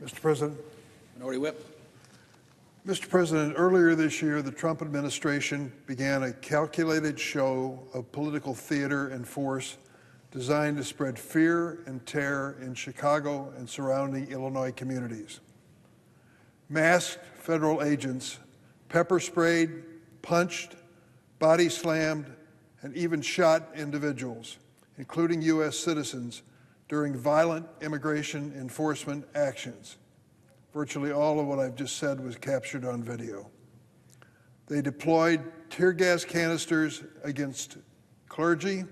Mr. President. Minority Whip. Mr. President, earlier this year, the Trump administration began a calculated show of political theater and force designed to spread fear and terror in Chicago and surrounding Illinois communities. Masked federal agents pepper sprayed, punched, body slammed, and even shot individuals, including U.S. citizens, during violent immigration enforcement actions. Virtually all of what I've just said was captured on video. They deployed tear gas canisters against clergy,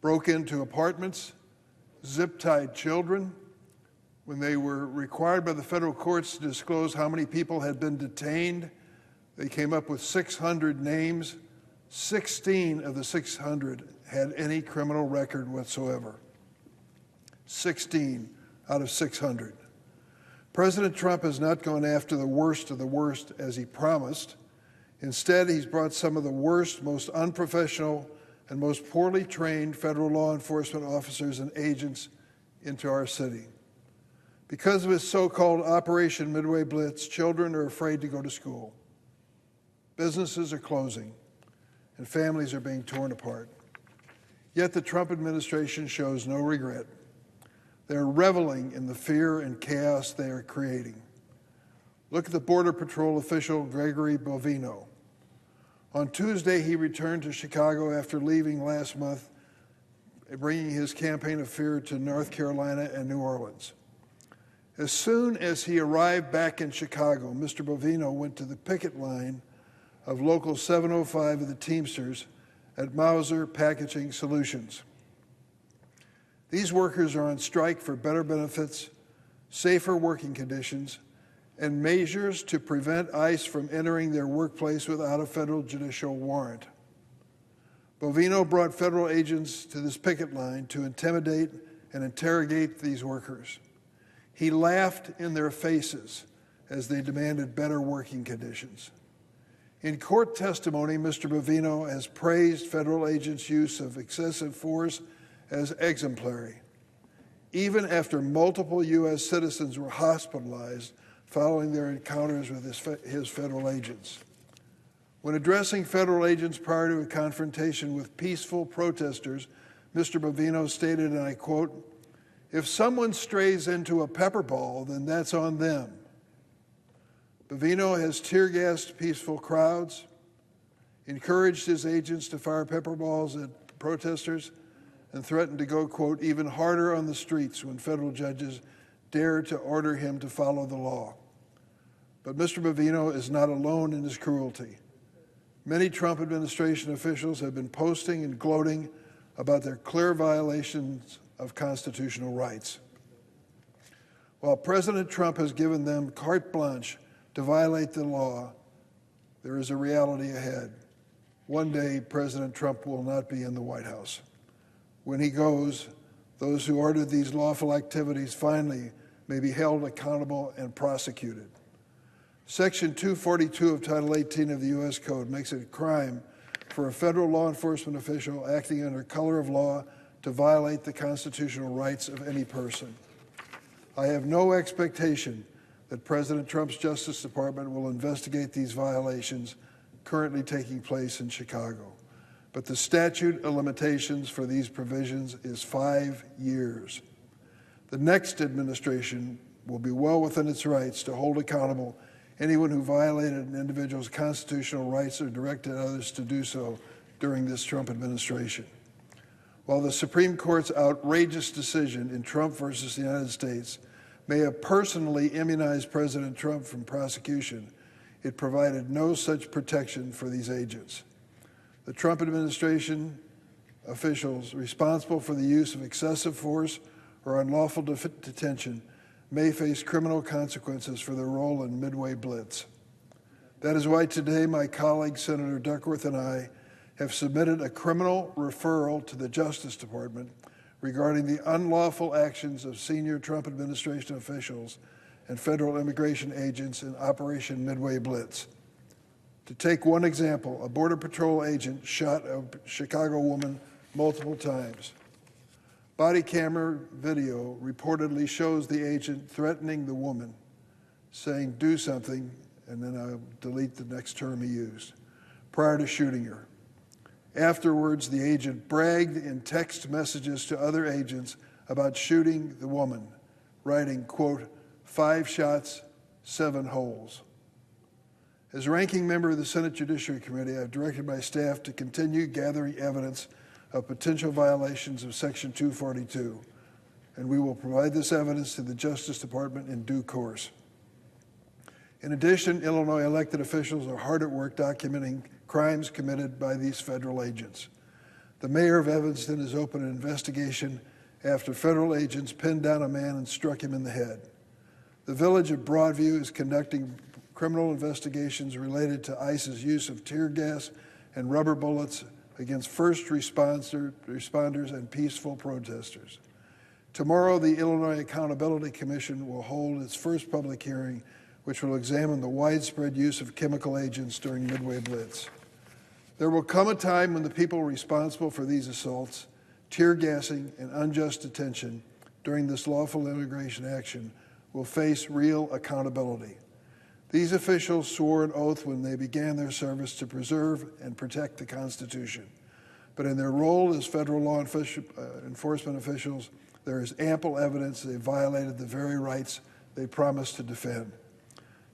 broke into apartments, zip-tied children. When they were required by the federal courts to disclose how many people had been detained, they came up with 600 names. 16 of the 600 had any criminal record whatsoever. 16 out of 600. President Trump has not gone after the worst of the worst as he promised. Instead, he's brought some of the worst, most unprofessional, and most poorly trained federal law enforcement officers and agents into our city. Because of his so-called Operation Midway Blitz, children are afraid to go to school. Businesses are closing, and families are being torn apart. Yet the Trump administration shows no regret. They're reveling in the fear and chaos they are creating. Look at the Border Patrol official Gregory Bovino. On Tuesday, he returned to Chicago after leaving last month, bringing his campaign of fear to North Carolina and New Orleans. As soon as he arrived back in Chicago, Mr. Bovino went to the picket line of Local 705 of the Teamsters at Mauser Packaging Solutions. These workers are on strike for better benefits, safer working conditions, and measures to prevent ICE from entering their workplace without a federal judicial warrant. Bovino brought federal agents to this picket line to intimidate and interrogate these workers. He laughed in their faces as they demanded better working conditions. In court testimony, Mr. Bovino has praised federal agents' use of excessive force as exemplary, even after multiple U.S. citizens were hospitalized following their encounters with his federal agents. When addressing federal agents prior to a confrontation with peaceful protesters, Mr. Bovino stated, and I quote, "If someone strays into a pepper ball, then that's on them." Bovino has tear-gassed peaceful crowds, encouraged his agents to fire pepper balls at protesters, and threatened to go, quote, "even harder on the streets" when federal judges dared to order him to follow the law. But Mr. Bovino is not alone in his cruelty. Many Trump administration officials have been posting and gloating about their clear violations of constitutional rights. While President Trump has given them carte blanche to violate the law, there is a reality ahead. One day, President Trump will not be in the White House. When he goes, those who ordered these lawful activities finally may be held accountable and prosecuted. Section 242 of Title 18 of the U.S. Code makes it a crime for a federal law enforcement official acting under color of law to violate the constitutional rights of any person. I have no expectation that President Trump's Justice Department will investigate these violations currently taking place in Chicago. But the statute of limitations for these provisions is 5 years. The next administration will be well within its rights to hold accountable anyone who violated an individual's constitutional rights or directed others to do so during this Trump administration. While the Supreme Court's outrageous decision in Trump versus the United States may have personally immunized President Trump from prosecution, it provided no such protection for these agents. The Trump administration officials responsible for the use of excessive force or unlawful detention may face criminal consequences for their role in Midway Blitz. That is why today my colleague, Senator Duckworth, and I have submitted a criminal referral to the Justice Department regarding the unlawful actions of senior Trump administration officials and federal immigration agents in Operation Midway Blitz. To take one example, a Border Patrol agent shot a Chicago woman multiple times. Body camera video reportedly shows the agent threatening the woman, saying, "Do something," and then I'll delete the next term he used, prior to shooting her. Afterwards, the agent bragged in text messages to other agents about shooting the woman, writing, quote, 5 shots, 7 holes. As ranking member of the Senate Judiciary Committee, I've directed my staff to continue gathering evidence of potential violations of Section 242, and we will provide this evidence to the Justice Department in due course. In addition, Illinois elected officials are hard at work documenting crimes committed by these federal agents. The mayor of Evanston has opened an investigation after federal agents pinned down a man and struck him in the head. The village of Broadview is conducting criminal investigations related to ICE's use of tear gas and rubber bullets against first responders and peaceful protesters. Tomorrow, the Illinois Accountability Commission will hold its first public hearing, which will examine the widespread use of chemical agents during Midway Blitz. There will come a time when the people responsible for these assaults, tear gassing, and unjust detention during this lawful immigration action will face real accountability. These officials swore an oath when they began their service to preserve and protect the Constitution. But in their role as federal law enforcement officials, there is ample evidence they violated the very rights they promised to defend.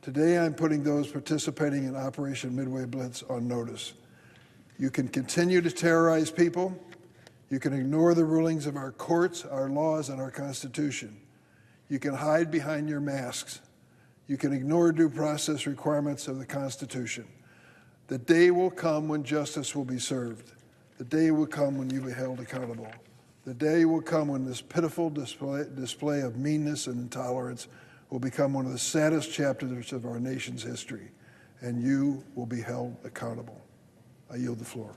Today, I'm putting those participating in Operation Midway Blitz on notice. You can continue to terrorize people. You can ignore the rulings of our courts, our laws, and our Constitution. You can hide behind your masks. You can ignore due process requirements of the Constitution. The day will come when justice will be served. The day will come when you will be held accountable. The day will come when this pitiful display of meanness and intolerance will become one of the saddest chapters of our nation's history, and you will be held accountable. I yield the floor.